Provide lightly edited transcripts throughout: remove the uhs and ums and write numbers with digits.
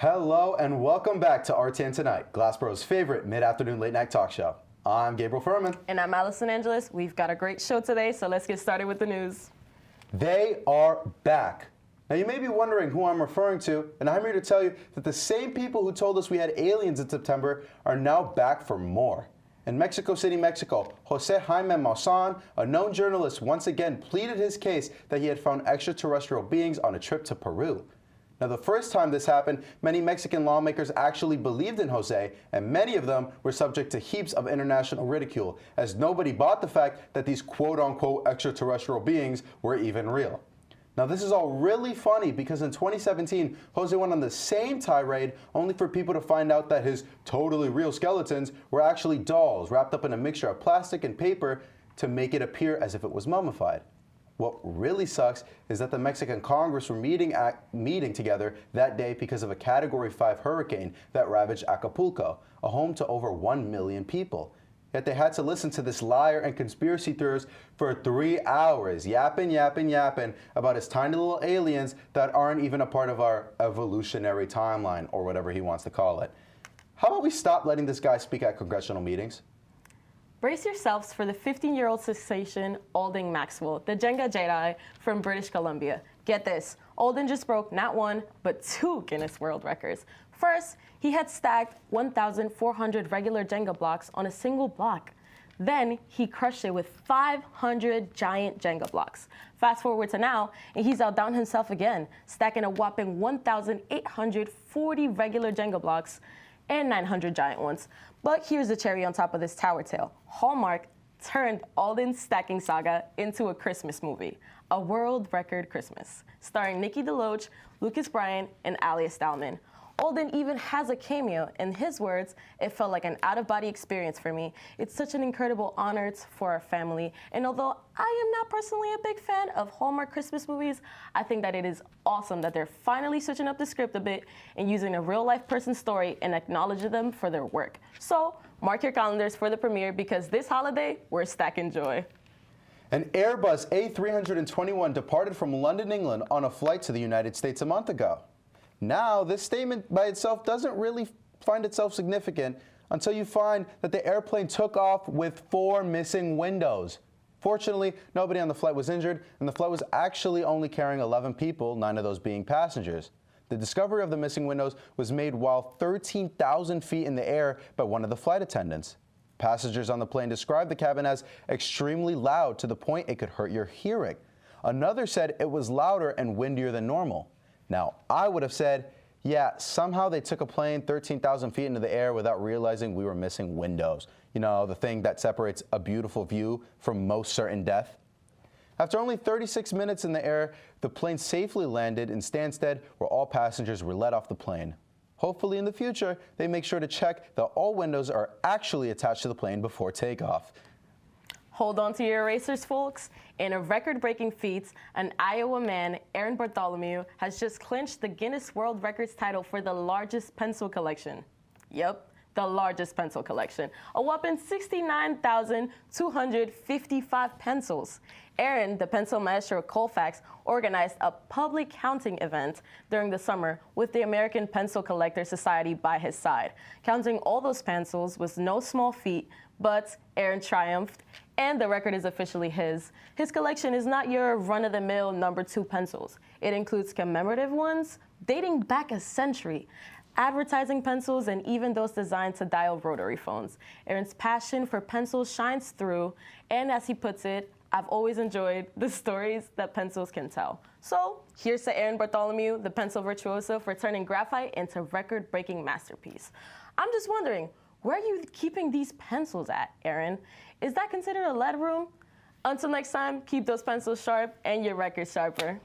Hello and welcome back to RTN Tonight, Glassboro's favorite mid-afternoon late-night talk show. I'm Gabriel Furman. And I'm Allison Angeles. We've got a great show today, so let's get started with the news. They are back. Now you may be wondering who I'm referring to, and I'm here to tell you that the same people who told us we had aliens in September are now back for more. In Mexico City, Mexico, Jose Jaime Maussan, a known journalist, once again pleaded his case that he had found extraterrestrial beings on a trip to Peru. Now, the first time this happened, many Mexican lawmakers actually believed in Jose, and many of them were subject to heaps of international ridicule, as nobody bought the fact that these quote-unquote extraterrestrial beings were even real. Now, this is all really funny because in 2017, Jose went on the same tirade only for people to find out that his totally real skeletons were actually dolls wrapped up in a mixture of plastic and paper to make it appear as if it was mummified. What really sucks is that the Mexican Congress were meeting together that day because of a Category 5 hurricane that ravaged Acapulco, a home to over 1 million people. Yet they had to listen to this liar and conspiracy theorist for 3 hours, yapping about his tiny little aliens that aren't even a part of our evolutionary timeline, or whatever he wants to call it. How about we stop letting this guy speak at congressional meetings? Brace yourselves for the 15-year-old sensation Alden Maxwell, the Jenga Jedi from British Columbia. Get this, Alden just broke not one, but 2 Guinness World Records. First, he had stacked 1,400 regular Jenga blocks on a single block. Then he crushed it with 500 giant Jenga blocks. Fast forward to now, and he's outdone himself again, stacking a whopping 1,840 regular Jenga blocks and 900 giant ones. But here's the cherry on top of this tower tale. Hallmark turned Alden's stacking saga into a Christmas movie, A World Record Christmas, starring Nikki DeLoach, Lucas Bryan, and Alia Stallman. Alden even has a cameo. In his words, "It felt like an out-of-body experience for me. It's such an incredible honor for our family. And although I am not personally a big fan of Hallmark Christmas movies, I think that it is awesome that they're finally switching up the script a bit and using a real-life person's story and acknowledging them for their work. So mark your calendars for the premiere because this holiday, we're stacking joy." An Airbus A321 departed from London, England on a flight to the United States a month ago. Now, this statement by itself doesn't really find itself significant until you find that the airplane took off with 4 missing windows. Fortunately, nobody on the flight was injured, and the flight was actually only carrying 11 people, 9 of those being passengers. The discovery of the missing windows was made while 13,000 feet in the air by one of the flight attendants. Passengers on the plane described the cabin as extremely loud to the point it could hurt your hearing. Another said it was louder and windier than normal. Now, I would have said, yeah, somehow they took a plane 13,000 feet into the air without realizing we were missing windows. You know, the thing that separates a beautiful view from most certain death. After only 36 minutes in the air, the plane safely landed in Stansted, where all passengers were let off the plane. Hopefully in the future, they make sure to check that all windows are actually attached to the plane before takeoff. Hold on to your erasers, folks. In a record-breaking feat, an Iowa man, Aaron Bartholomew, has just clinched the Guinness World Records title for the largest pencil collection. Yep, the largest pencil collection. A whopping 69,255 pencils. Aaron, the pencil maestro of Colfax, organized a public counting event during the summer with the American Pencil Collectors Society by his side. Counting all those pencils was no small feat, but Aaron triumphed, and the record is officially his. His collection is not your run-of-the-mill number 2 pencils. It includes commemorative ones dating back a century, advertising pencils, and even those designed to dial rotary phones. Aaron's passion for pencils shines through, and as he puts it, "I've always enjoyed the stories that pencils can tell." So here's to Aaron Bartholomew, the pencil virtuoso, for turning graphite into record-breaking masterpiece. I'm just wondering, where are you keeping these pencils at, Aaron? Is that considered a lead room? Until next time, keep those pencils sharp and your records sharper.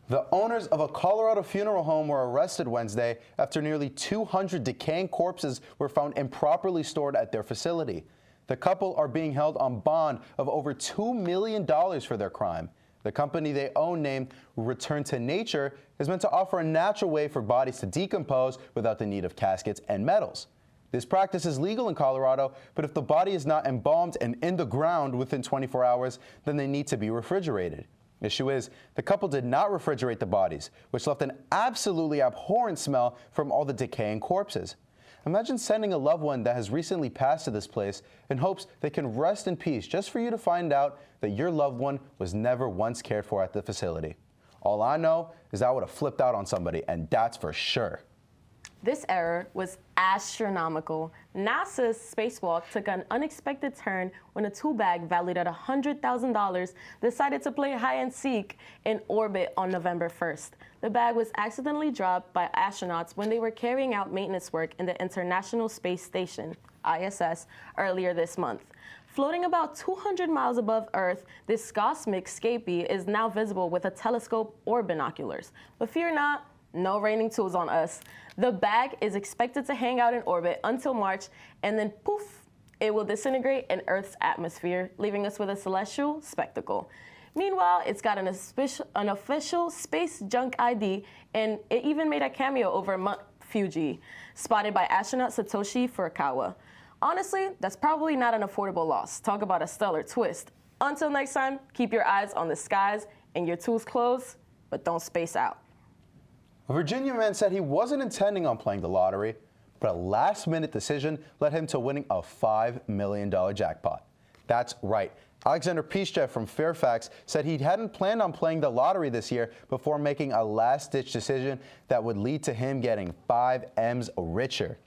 The owners of a Colorado funeral home were arrested Wednesday after nearly 200 decaying corpses were found improperly stored at their facility. The couple are being held on bond of over $2 million for their crime. The company they own, named Return to Nature, is meant to offer a natural way for bodies to decompose without the need of caskets and metals. This practice is legal in Colorado, but if the body is not embalmed and in the ground within 24 hours, then they need to be refrigerated. Issue is, the couple did not refrigerate the bodies, which left an absolutely abhorrent smell from all the decaying corpses. Imagine sending a loved one that has recently passed to this place in hopes they can rest in peace just for you to find out that your loved one was never once cared for at the facility. All I know is I would have flipped out on somebody, and that's for sure. This error was astronomical. NASA's spacewalk took an unexpected turn when a tool bag valued at $100,000 decided to play hide and seek in orbit on November 1st. The bag was accidentally dropped by astronauts when they were carrying out maintenance work in the International Space Station, ISS, earlier this month. Floating about 200 miles above Earth, this cosmic scapie is now visible with a telescope or binoculars. But fear not, no raining tools on us. The bag is expected to hang out in orbit until March, and then poof, it will disintegrate in Earth's atmosphere, leaving us with a celestial spectacle. Meanwhile, it's got an official space junk ID, and it even made a cameo over Mount Fuji, spotted by astronaut Satoshi Furukawa. Honestly, that's probably not an affordable loss. Talk about a stellar twist. Until next time, keep your eyes on the skies and your tools closed, but don't space out. A Virginia man said he wasn't intending on playing the lottery, but a last-minute decision led him to winning a $5 million jackpot. That's right. Alexander Piszczek from Fairfax said he hadn't planned on playing the lottery this year before making a last-ditch decision that would lead to him getting 5 M's richer.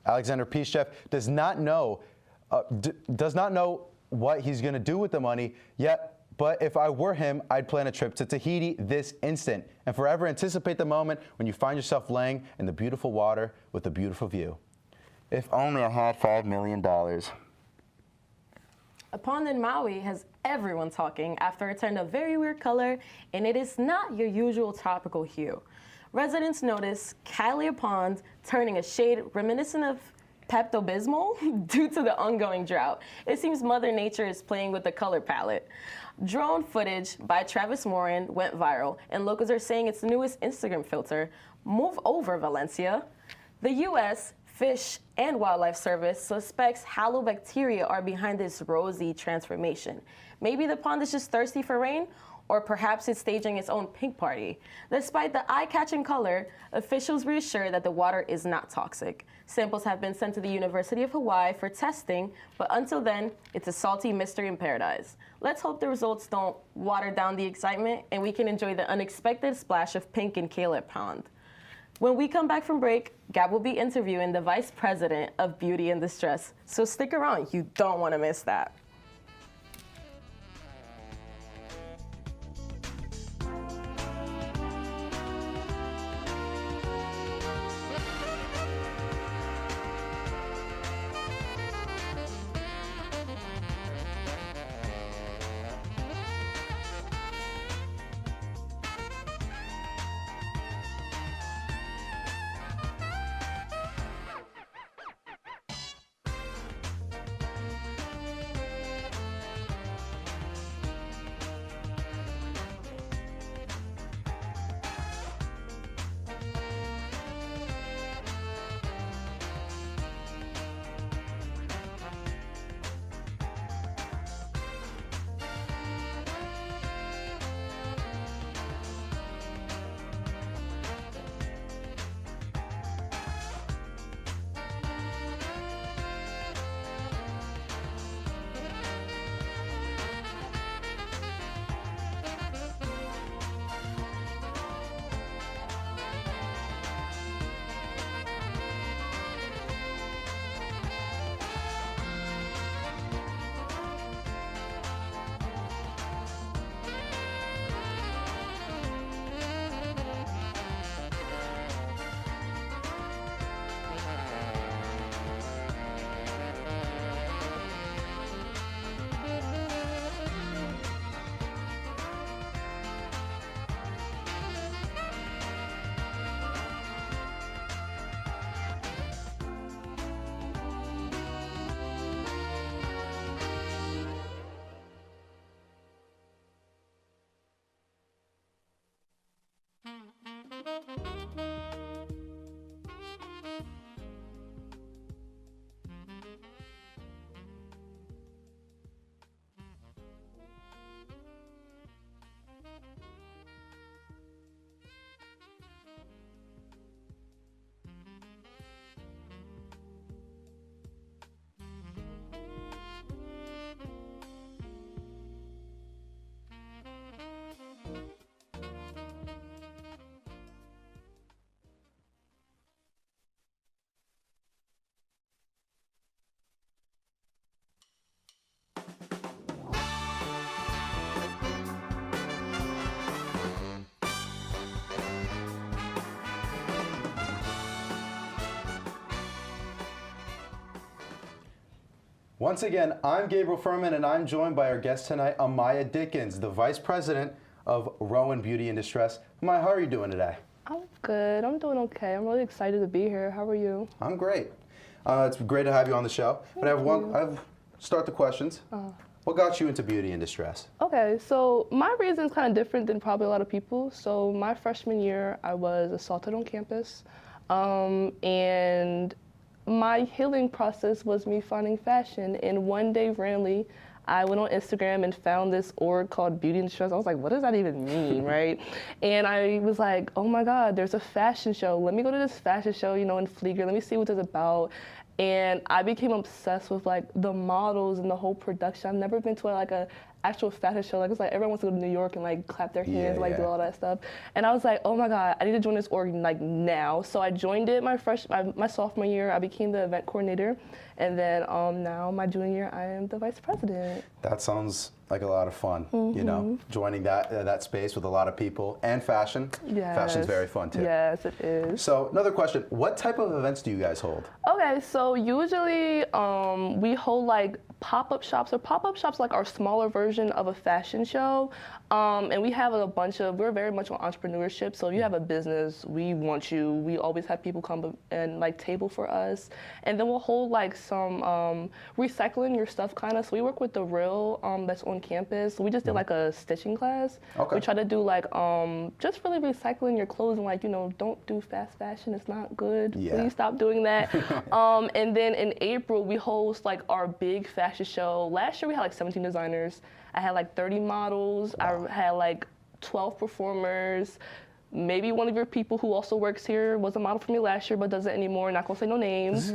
Alexander Piszczek does not know what he's going to do with the money yet. But if I were him, I'd plan a trip to Tahiti this instant and forever anticipate the moment when you find yourself laying in the beautiful water with a beautiful view. If only I had $5 million. A pond in Maui has everyone talking after it turned a very weird color, and it is not your usual tropical hue. Residents notice Kalia Pond turning a shade reminiscent of Pepto-Bismol due to the ongoing drought. It seems Mother Nature is playing with the color palette. Drone footage by Travis Morin went viral, and locals are saying it's the newest Instagram filter. Move over, Valencia. The U.S. Fish and Wildlife Service suspects halobacteria are behind this rosy transformation. Maybe the pond is just thirsty for rain, or perhaps it's staging its own pink party. Despite the eye-catching color, officials reassure that the water is not toxic. Samples have been sent to the University of Hawaii for testing, but until then, it's a salty mystery in paradise. Let's hope the results don't water down the excitement and we can enjoy the unexpected splash of pink in Caleb Pond. When we come back from break, Gab will be interviewing the Vice President of Beauty and Distress, so stick around, you don't want to miss that. Once again, I'm Gabriel Furman, and I'm joined by our guest tonight, Amaya Dickens, the Vice President of Rowan Beauty in Distress. Amaya, how are you doing today? I'm good. I'm doing okay. I'm really excited to be here. How are you? I'm great. It's great to have you on the show. But I've start the questions. What got you into beauty in distress? Okay, so my reason is kind of different than probably a lot of people. So my freshman year, I was assaulted on campus, and my healing process was me finding fashion. And one day, randomly, I went on Instagram and found this org called Beauty in Distress. I was like, what does that even mean, right? And I was like, oh my God, there's a fashion show. Let me go to this fashion show, you know, in Flieger. Let me see what it's about. And I became obsessed with like the models and the whole production. I've never been to like a actual fashion show. Like it's like everyone wants to go to New York and like clap their hands, and, like do all that stuff. And I was like, oh my God, I need to join this org like now. So I joined it my sophomore year. I became the event coordinator, and then now my junior year, I am the vice president. That sounds like a lot of fun. You know, joining that space with a lot of people and fashion. Yes. Fashion's very fun too. Yes, it is. So another question: what type of events do you guys hold? Okay, so usually we hold like pop-up shops, or pop-up shops like our smaller version of a fashion show. And we have we're very much on entrepreneurship. So if you have a business, we want you. We always have people come and like table for us. And then we'll hold like some recycling your stuff kind of. So we work with the Real that's on campus. We just did like a stitching class. Okay. We try to do like just really recycling your clothes and like, you know, don't do fast fashion. It's not good. Yeah. Please stop doing that. And then in April, we host like our big fashion show. Last year we had like 17 designers. I had like 30 models. Wow. I had like 12 performers. Maybe one of your people who also works here was a model for me last year, but doesn't anymore. Not gonna say no names.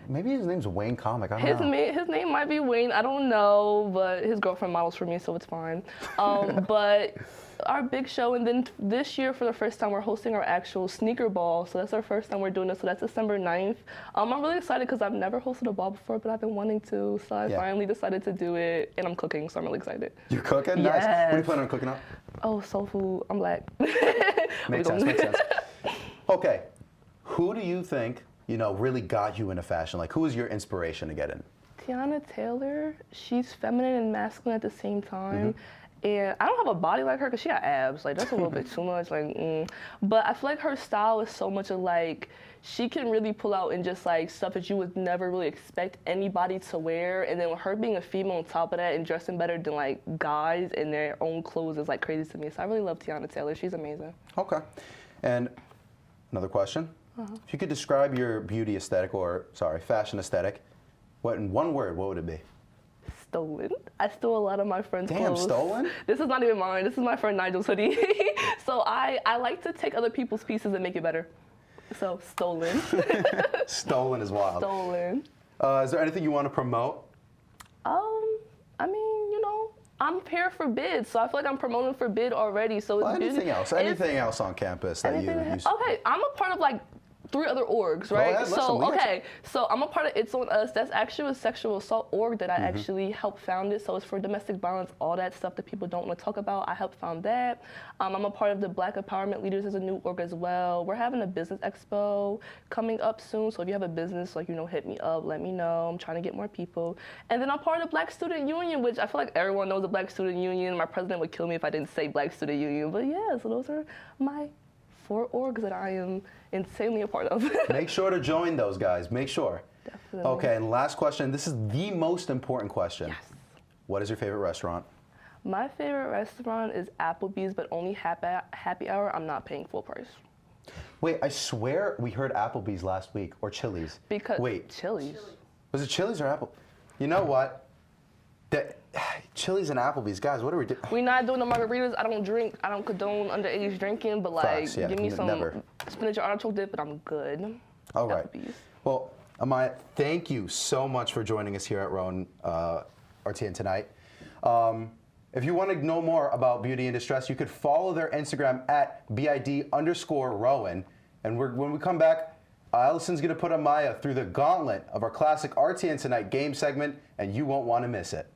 Maybe his name's Wayne Comic. I don't know. His name might be Wayne. I don't know, but his girlfriend models for me, so it's fine. But our big show, and then this year for the first time we're hosting our actual sneaker ball. So that's our first time we're doing this. So that's December 9th. I'm really excited because I've never hosted a ball before, but I've been wanting to. So I finally decided to do it, and I'm cooking, so I'm really excited. You're cooking? Yes. Nice. What are you planning on cooking up? Oh, soul food. I'm black. Makes sense. Okay, who do you think, you know, really got you into fashion? Like, who was your inspiration to get in? Tiana Taylor. She's feminine and masculine at the same time. And I don't have a body like her because she got abs. Like, that's a little bit too much. Like, But I feel like her style is so much of like, she can really pull out in just like stuff that you would never really expect anybody to wear. And then with her being a female on top of that and dressing better than like guys in their own clothes is like crazy to me. So I really love Tiana Taylor. She's amazing. Okay. And another question. If you could describe your beauty aesthetic, or sorry, fashion aesthetic, in one word, what would it be? Stolen. I stole a lot of my friends' clothes. Stolen? This is not even mine. This is my friend Nigel's hoodie. So I like to take other people's pieces and make it better. So stolen. Stolen is wild. Stolen. Is there anything you want to promote? I mean, you know, I'm here for bid, so I feel like I'm promoting for bid already. So it's anything else? Anything else on campus that you? Okay, I'm a part of like 3 other orgs, right? So I'm a part of It's On Us. That's actually a sexual assault org that I actually helped found it. So it's for domestic violence, all that stuff that people don't want to talk about. I helped found that. I'm a part of the Black Empowerment Leaders as a new org as well. We're having a business expo coming up soon. So if you have a business, like, you know, hit me up, let me know. I'm trying to get more people. And then I'm part of the Black Student Union, which I feel like everyone knows the Black Student Union. My president would kill me if I didn't say Black Student Union. But yeah, so those are my 4 orgs that I am insanely a part of. Make sure to join those guys. Make sure. Definitely. Okay, and last question. This is the most important question. Yes. What is your favorite restaurant? My favorite restaurant is Applebee's, but only happy hour. I'm not paying full price. Wait, I swear we heard Applebee's last week, or Chili's. Chili's. Was it Chili's or Apple? You know what? Chili's and Applebee's, guys, what are we doing? We're not doing the margaritas. I don't drink. I don't condone underage drinking, but like, give me some spinach or artichoke dip, and I'm good. All right. Applebee's. Well, Amaya, thank you so much for joining us here at Rowan RTN Tonight. If you want to know more about Beauty in Distress, you could follow their Instagram at BID_Rowan. And when we come back, Allison's going to put Amaya through the gauntlet of our classic RTN Tonight game segment, and you won't want to miss it.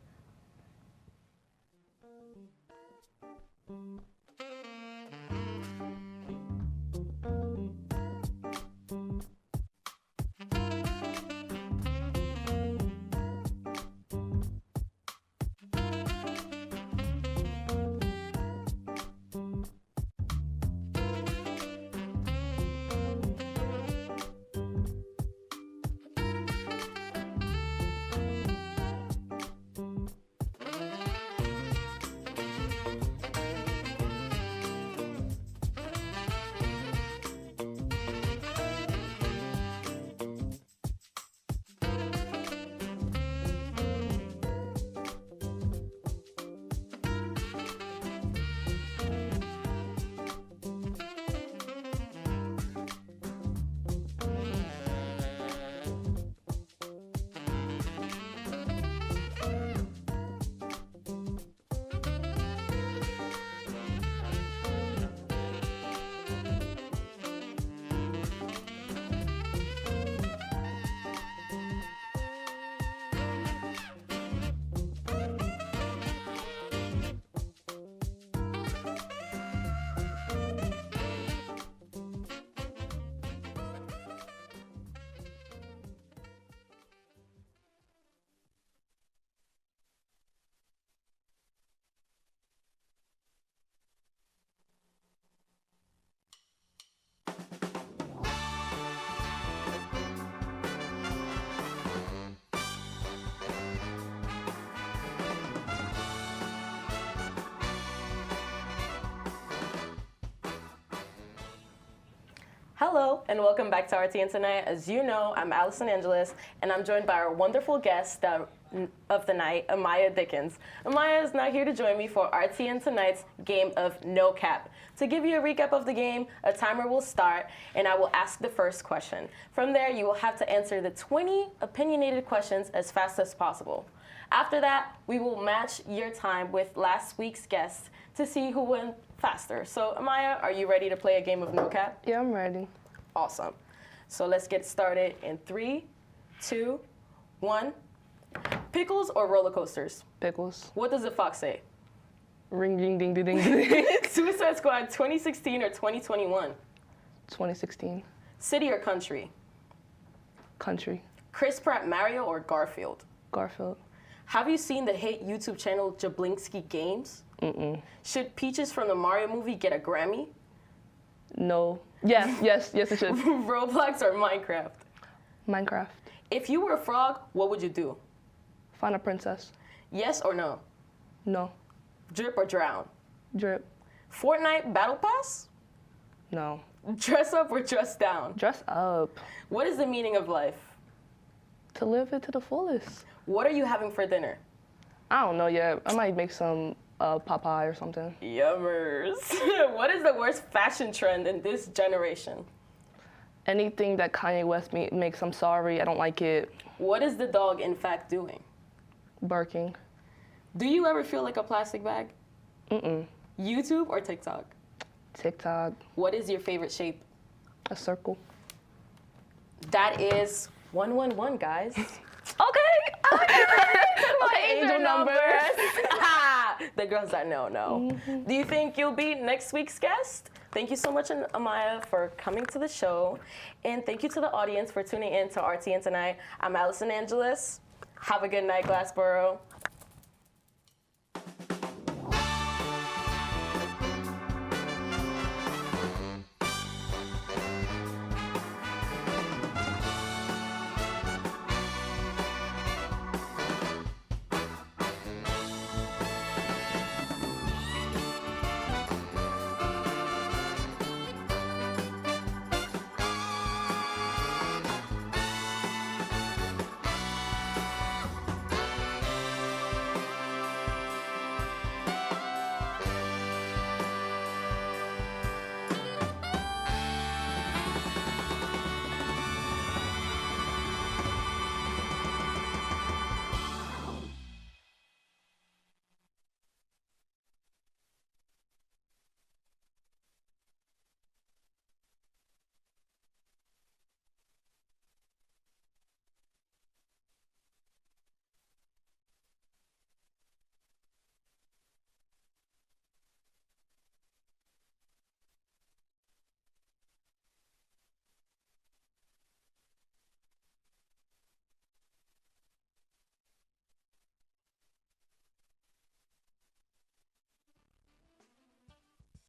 Hello, and welcome back to RTN Tonight. As you know, I'm Allison Angeles, and I'm joined by our wonderful guest of the night, Amaya Dickens. Amaya is now here to join me for RTN Tonight's game of No Cap. To give you a recap of the game, a timer will start, and I will ask the first question. From there, you will have to answer the 20 opinionated questions as fast as possible. After that, we will match your time with last week's guest to see who went faster. So, Amaya, are you ready to play a game of No Cap? Yeah, I'm ready. Awesome. So let's get started in 3, 2, 1. Pickles or roller coasters? Pickles. What does the fox say? Ring, ding, ding, ding, ding, ding. Suicide Squad 2016 or 2021? 2016. City or country? Country. Chris Pratt, Mario or Garfield? Garfield. Have you seen the hit YouTube channel Jablinski Games? Mm-mm. Should Peaches from the Mario movie get a Grammy? No. Yes, it should. Roblox or Minecraft? Minecraft. If you were a frog, what would you do? Find a princess. Yes or no? No. Drip or drown? Drip. Fortnite Battle Pass? No. Dress up or dress down? Dress up. What is the meaning of life? To live it to the fullest. What are you having for dinner? I don't know yet. I might make some Popeye or something. Yummers. What is the worst fashion trend in this generation? Anything that Kanye West makes, I'm sorry. I don't like it. What is the dog in fact doing? Barking. Do you ever feel like a plastic bag? Mm-mm. YouTube or TikTok? TikTok. What is your favorite shape? A circle. That is 111, guys. Okay. My angel numbers. The girls that know. Mm-hmm. Do you think you'll be next week's guest? Thank you so much, Amaya, for coming to the show. And thank you to the audience for tuning in to RTN Tonight. I'm Allison Angeles. Have a good night, Glassboro.